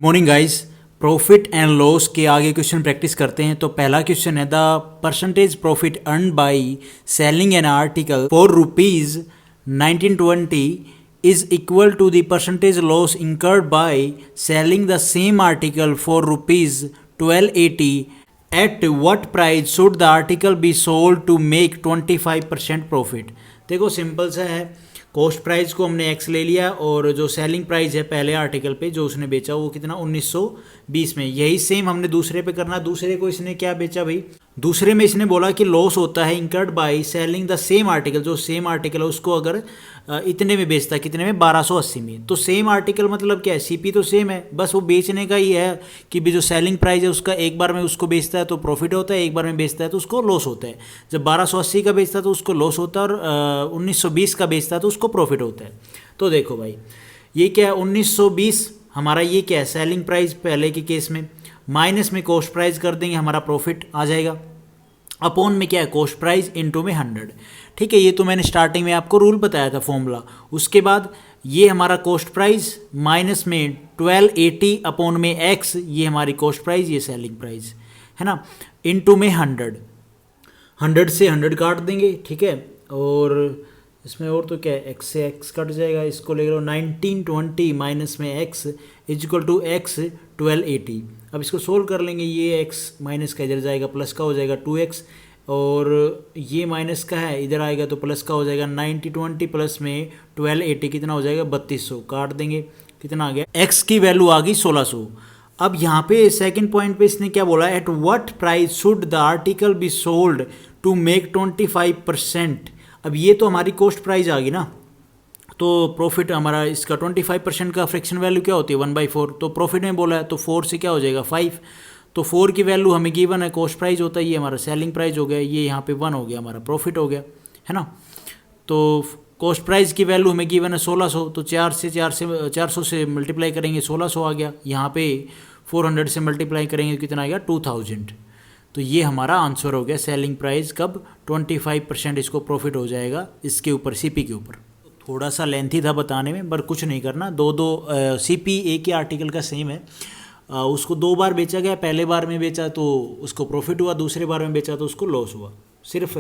Morning guys. Profit and loss के आगे question practice करते हैं। तो पहला क्वेश्चन है the percentage profit earn by selling an article for rupees 1920 is equal to the percentage loss incurred by selling the same article for rupees 1280 at what price should the article be sold to make 25% profit. देखो simple सा है, cost price को हमने x ले लिया और जो selling price है पहले आर्टिकल पे जो उसने बेचा वो कितना 1920 में। यही सेम हमने दूसरे पे करना। दूसरे को इसने क्या बेचा भाई, दूसरे में इसने बोला कि लॉस होता है incurred by selling the same article. जो सेम आर्टिकल है उसको अगर इतने में बेचता है, कितने में 1280 में। तो सेम आर्टिकल मतलब क्या है, सीपी तो सेम है, बस वो बेचने का ही है कि भी जो सेलिंग प्राइस है उसका एक बार में उसको बेचता है तो प्रॉफिट होता है, एक बार में बेचता है तो उसको लॉस होता है। जब 1280 का बेचता है तो उसको लॉस होता है और 1920 का बेचता है तो उसको प्रॉफिट होता है। तो देखो भाई ये क्या है, 1920 हमारा ये क्या है सेलिंग प्राइस पहले के केस में, माइनस में कॉस्ट प्राइस कर देंगे, हमारा प्रॉफिट आ जाएगा। अपॉन में क्या है कॉस्ट प्राइस इनटू में 100। ठीक है, ये तो मैंने स्टार्टिंग में आपको रूल बताया था फॉर्मूला। उसके बाद ये हमारा कॉस्ट प्राइस माइनस में 1280 अपॉन में एक्स, ये हमारी कॉस्ट प्राइस, ये सेलिंग प्राइस है ना, इनटू में 100 से 100 काट देंगे। ठीक है, और इसमें और तो क्या है, एक्स से एक्स कट जाएगा, इसको ले लो 1920 माइनस में x is equal to x 1280। अब इसको सोल्व कर लेंगे, ये x माइनस का इधर जाएगा प्लस का हो जाएगा 2x, और ये माइनस का है इधर आएगा तो प्लस का हो जाएगा 1920 प्लस में 1280 कितना हो जाएगा 3200। काट देंगे, कितना आ गया, x की वैल्यू आ गई 1600। अब यहाँ पे सेकंड पॉइंट पे इसने क्या बोला, at what price should the article be sold to make 25%। अब ये तो हमारी कॉस्ट प्राइस आ गई ना, तो प्रॉफिट हमारा इसका 25% का फ्रैक्शन वैल्यू क्या होती है 1/4। तो प्रॉफिट में बोला है तो 4 से क्या हो जाएगा 5। तो 4 की वैल्यू हमें गिवन है, कॉस्ट प्राइस होता है, ये हमारा सेलिंग प्राइस हो गया, ये यहाँ पे 1 हो गया, हमारा प्रॉफिट हो गया, है ना। तो कॉस्ट प्राइस की वैल्यू हमें गिवन है 1600, तो 400 से मल्टीप्लाई करेंगे 1600 आ गया। यहाँ पे 400 से मल्टीप्लाई करेंगे कितना आ गया 2000। तो ये हमारा आंसर हो गया सेलिंग प्राइस कब 25% इसको प्रॉफिट हो जाएगा इसके ऊपर, सीपी के ऊपर। थोड़ा सा लेंथी था बताने में, पर कुछ नहीं करना, दो सीपी एक ही आर्टिकल का सेम है। उसको 2 बार बेचा गया, पहले बार में बेचा तो उसको प्रॉफिट हुआ, दूसरे बार में बेचा तो उसको लॉस हुआ। सिर्फ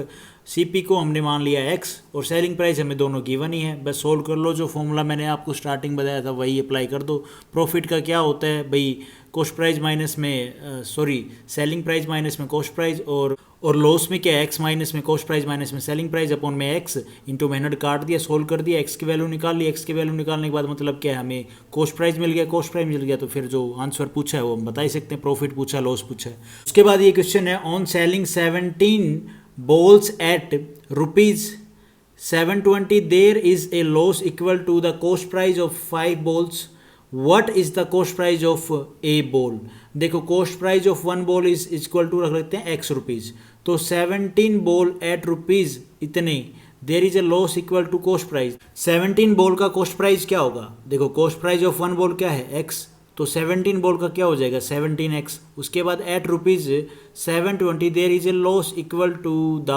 सीपी को हमने मान लिया एक्स और सेलिंग प्राइस हमें दोनों गिवन ही है, बस सोल्व कर लो। जो फॉर्मूला मैंने आपको स्टार्टिंग बताया था वही अप्लाई कर दो। प्रॉफिट का क्या होता है भाई, कॉस्ट प्राइस माइनस में सेलिंग प्राइस माइनस में कॉस्ट प्राइस, और लॉस में क्या है एक्स माइनस में कॉस्ट प्राइस माइनस में सेलिंग प्राइस अपॉन में एक्स इंटू मेहनत काट दिया, सोल्व कर दिया, एक्स की वैल्यू निकाल ली। एक्स की वैल्यू निकालने के बाद मतलब क्या है, हमें कॉस्ट प्राइस मिल गया, कॉस्ट प्राइस मिल गया तो फिर जो आंसर पूछा है वो हम बता ही सकते हैं, प्रॉफिट पूछा लॉस पूछा है। उसके बाद ये क्वेश्चन है, on selling 17 balls at rupees 720 there is a loss equal to the cost price of 5 balls. What is the cost price of a ball? देखो cost price of 1 ball is equal to रख लेते हैं x rupees, तो 17 ball at rupees इतने, there is a loss equal to cost price. 17 ball का cost price क्या होगा, देखो कॉस्ट प्राइस ऑफ 1 बॉल क्या है x, तो 17 बॉल का क्या हो जाएगा 17x। उसके बाद at rupees 720 there is a loss equal to the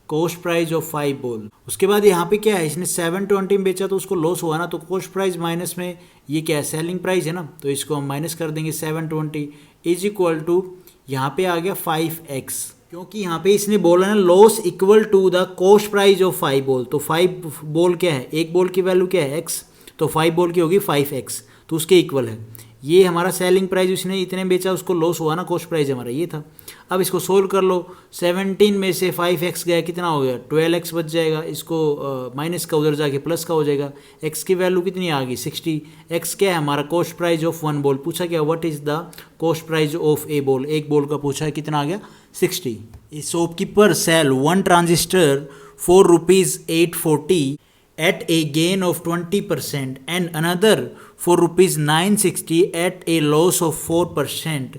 cost price of 5 ball. उसके बाद यहाँ पे क्या है, इसने 720 में बेचा तो उसको लॉस हुआ ना, तो कॉस्ट प्राइस माइनस में ये क्या है सेलिंग प्राइस है ना, तो इसको हम माइनस कर देंगे 720 इज इक्वल टू, यहाँ पे आ गया 5x, क्योंकि यहाँ पे इसने बोला ना loss equal to the cost price of 5 ball. तो 5 बॉल क्या है, एक बॉल की वैल्यू क्या है x, तो 5 बॉल की होगी 5x, तो उसके इक्वल है। ये हमारा सेलिंग प्राइस उसने इतने बेचा, उसको लॉस हुआ ना, कॉस्ट प्राइस हमारा ये था। अब इसको सोल्व कर लो, 17 में से 5x गया कितना हो गया 12x बच जाएगा, इसको माइनस का उधर जाके प्लस का हो जाएगा। x की वैल्यू कितनी आ गई 60। x क्या है हमारा कॉस्ट प्राइस ऑफ 1 बॉल, पूछा क्या what is the cost price of a ball, एक बॉल का पूछा है, कितना आ गया 60। Shopkeeper sell 1 transistor for rupees 840 at a gain of 20% and another for rupees 960 at a loss of 4%.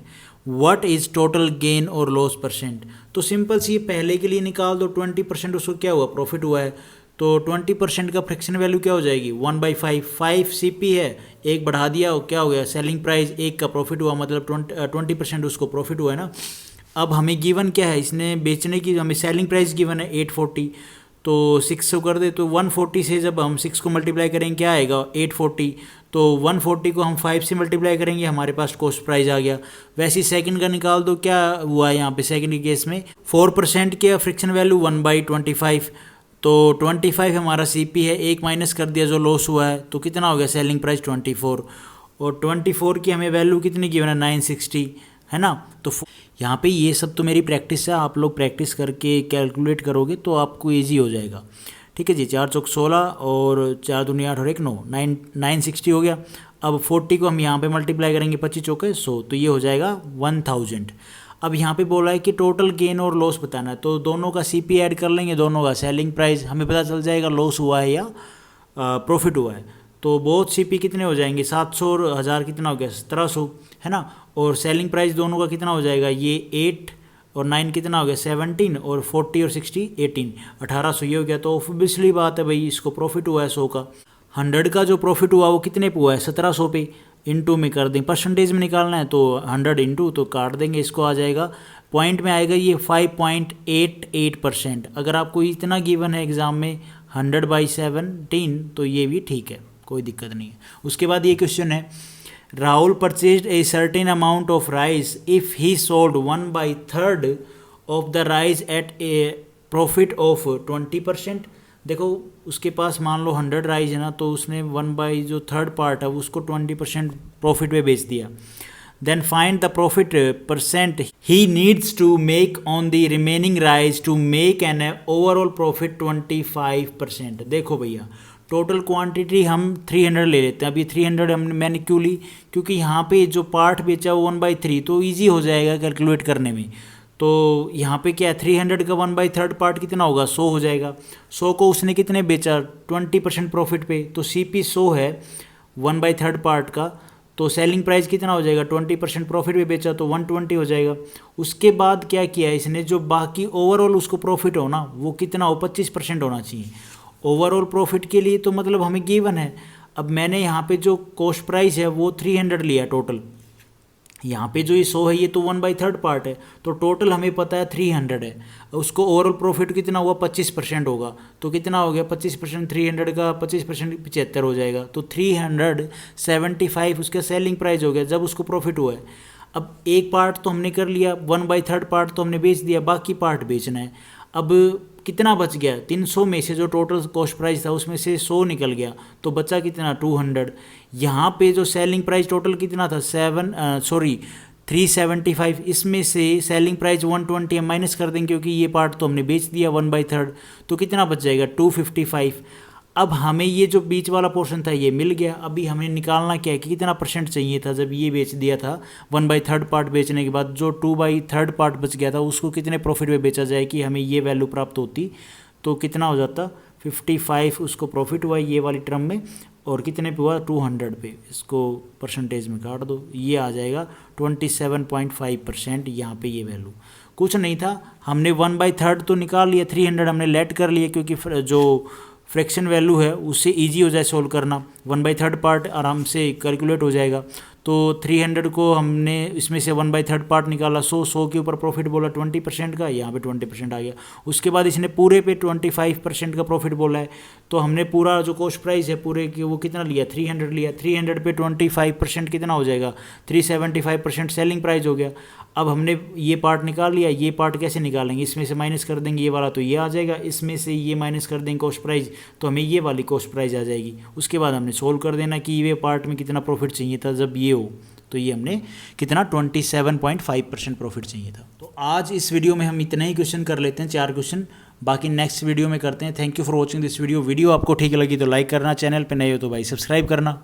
What is total gain or loss percent? तो simple सी पहले के लिए निकाल दो, 20% उसको क्या हुआ प्रॉफिट हुआ है, तो 20% का फ्रैक्शन वैल्यू क्या हो जाएगी 1/5। 5 CP है, एक बढ़ा दिया हो क्या हो गया सेलिंग प्राइस, एक का प्रॉफिट हुआ मतलब 20% उसको प्रॉफिट हुआ है ना। अब हमें गिवन क्या है, इसने बेचने की हमें सेलिंग प्राइस गिवन है 840, तो 6 कर दे तो 140 से जब हम 6 को मल्टीप्लाई करेंगे क्या आएगा 840, तो 140 को हम 5 से मल्टीप्लाई करेंगे, हमारे पास कॉस्ट प्राइस आ गया। वैसे ही सेकंड का निकाल दो, क्या हुआ है यहाँ पे सेकंड के केस में 4% के फ्रिक्शन वैल्यू 1/25, तो 25 हमारा CP है, एक माइनस कर दिया जो लॉस हुआ है, तो कितना हो गया सेलिंग प्राइस 24, और 24 की हमें वैल्यू कितनी गिवन है 960, है ना। तो यहाँ पे ये सब तो मेरी प्रैक्टिस है, आप लोग प्रैक्टिस करके कैलकुलेट करोगे तो आपको ईजी हो जाएगा। ठीक है जी, 4 चौक 16 और 4 दूनी 8 और 1 9, 960 हो गया। अब 40 को हम यहाँ पे मल्टीप्लाई करेंगे, 25 चौके 100, तो ये हो जाएगा 1000। अब यहाँ पे बोला है कि टोटल गेन और लॉस बताना है, तो दोनों का CP ऐड कर लेंगे, दोनों का सेलिंग प्राइस, हमें पता चल जाएगा लॉस हुआ है या प्रॉफिट हुआ है। तो बहुत CP कितने हो जाएंगे, 700 और 1000 कितना हो गया 1700, है ना। और सेलिंग प्राइस दोनों का कितना हो जाएगा, ये 8 और 9 कितना हो गया 17, और 40 और 60 18, 1800 ये हो गया। तो ऑब्वियसली बात है भाई, इसको प्रॉफिट हुआ है 100 का। 100 का जो प्रॉफिट हुआ वो कितने पे हुआ है 1700 पे, इनटू में कर दें, परसेंटेज में निकालना है तो 100 इंटू, तो काट देंगे, इसको आ जाएगा पॉइंट में आएगा ये 5.88%। अगर आपको इतना गिवन है एग्जाम में 100/17, तो ये भी ठीक है, कोई दिक्कत नहीं है। उसके बाद ये क्वेश्चन है, Rahul purchased a certain amount of rice if he sold 1/3 of the rice at a profit of 20%। देखो उसके पास मान लो 100 राइस है ना, तो उसने 1/3 पार्ट है उसको 20% प्रॉफिट पे बेच दिया। Then find the profit percent he needs to make on the remaining rice to make an overall profit 25%। देखो भैया, टोटल क्वांटिटी हम 300 ले लेते हैं। अब ये 300 मैंने क्यों ली, क्योंकि यहाँ पे जो पार्ट बेचा वो 1/3, तो ईजी हो जाएगा कैलकुलेट करने में। तो यहाँ पे क्या है, 300 का 1/3 पार्ट कितना होगा 100 हो जाएगा। 100 को उसने कितने बेचा 20% प्रॉफिट पे, तो CP 100 है 1/3 पार्ट का, तो सेलिंग प्राइस कितना हो जाएगा 20% प्रॉफिट पे बेचा तो 120 हो जाएगा। उसके बाद क्या किया इसने, जो बाकी ओवरऑल उसको प्रॉफिट हो ना वो कितना हो 25% होना चाहिए ओवरऑल प्रॉफिट के लिए, तो मतलब हमें गिवन है। अब मैंने यहाँ पे जो कॉस्ट प्राइस है वो 300 लिया टोटल, यहाँ पे जो ये 100 है ये तो 1/3 पार्ट है, तो टोटल हमें पता है 300 है। उसको ओवरऑल प्रॉफिट कितना हुआ 25% होगा, तो कितना हो गया 25%, 300 का 25% 75 हो जाएगा, तो 375 उसका सेलिंग प्राइस हो गया जब उसको प्रॉफिट हुआ है। अब एक पार्ट तो हमने कर लिया, 1/3 पार्ट तो हमने बेच दिया, बाकी पार्ट बेचना है। अब कितना बच गया, 300 में से जो टोटल कॉस्ट प्राइस था उसमें से 100 निकल गया, तो बचा कितना 200। यहाँ पे जो सेलिंग प्राइस टोटल कितना था 375, इसमें से सेलिंग प्राइस 120 हम माइनस कर देंगे क्योंकि ये पार्ट तो हमने बेच दिया 1/3, तो कितना बच जाएगा 255। अब हमें ये जो बीच वाला पोर्शन था ये मिल गया। अभी हमें निकालना क्या है कि कितना % चाहिए था जब ये बेच दिया था 1/3 पार्ट बेचने के बाद, जो 2/3 पार्ट बच गया था उसको कितने प्रॉफिट पे बेचा जाए कि हमें ये वैल्यू प्राप्त होती, तो कितना हो जाता 55 उसको प्रॉफिट हुआ ये वाली टर्म में, और कितने पे हुआ 200 पे, इसको परसेंटेज में काट दो, ये आ जाएगा 27.5%। यहाँ पे ये वैल्यू कुछ नहीं था, हमने 1/3 तो निकाल लिया, 300 हमने लेट कर लिया क्योंकि जो फ्रैक्शन वैल्यू है उससे इजी हो जाए सोल्व करना, 1/3 पार्ट आराम से कैलकुलेट हो जाएगा। तो 300 को हमने इसमें से 1/3 पार्ट निकाला, 100 के ऊपर प्रॉफिट बोला 20% का, यहाँ पे 20% आ गया। उसके बाद इसने पूरे पे 25% का प्रॉफिट बोला है, तो हमने पूरा जो कॉस्ट प्राइस है पूरे की वो कितना लिया 300 लिया, 300 पे 25% कितना हो जाएगा 375% सेलिंग प्राइस हो गया। अब हमने ये पार्ट निकाल लिया, ये पार्ट कैसे निकालेंगे, इसमें से माइनस कर देंगे ये वाला तो ये आ जाएगा, इसमें से ये माइनस कर देंगे कॉस्ट प्राइस तो हमें ये वाली कॉस्ट प्राइस आ जाएगी। उसके बाद हमने सोल्व कर देना कि ये पार्ट में कितना प्रॉफिट चाहिए था जब ये हो, तो ये हमने कितना 27.5% प्रॉफिट चाहिए था। तो आज इस वीडियो में हम इतने ही क्वेश्चन कर लेते हैं, 4 क्वेश्चन, बाकी नेक्स्ट वीडियो में करते हैं। Thank you for watching this video. Video आपको ठीक लगी तो लाइक करना, चैनल पे नए हो तो भाई सब्सक्राइब करना।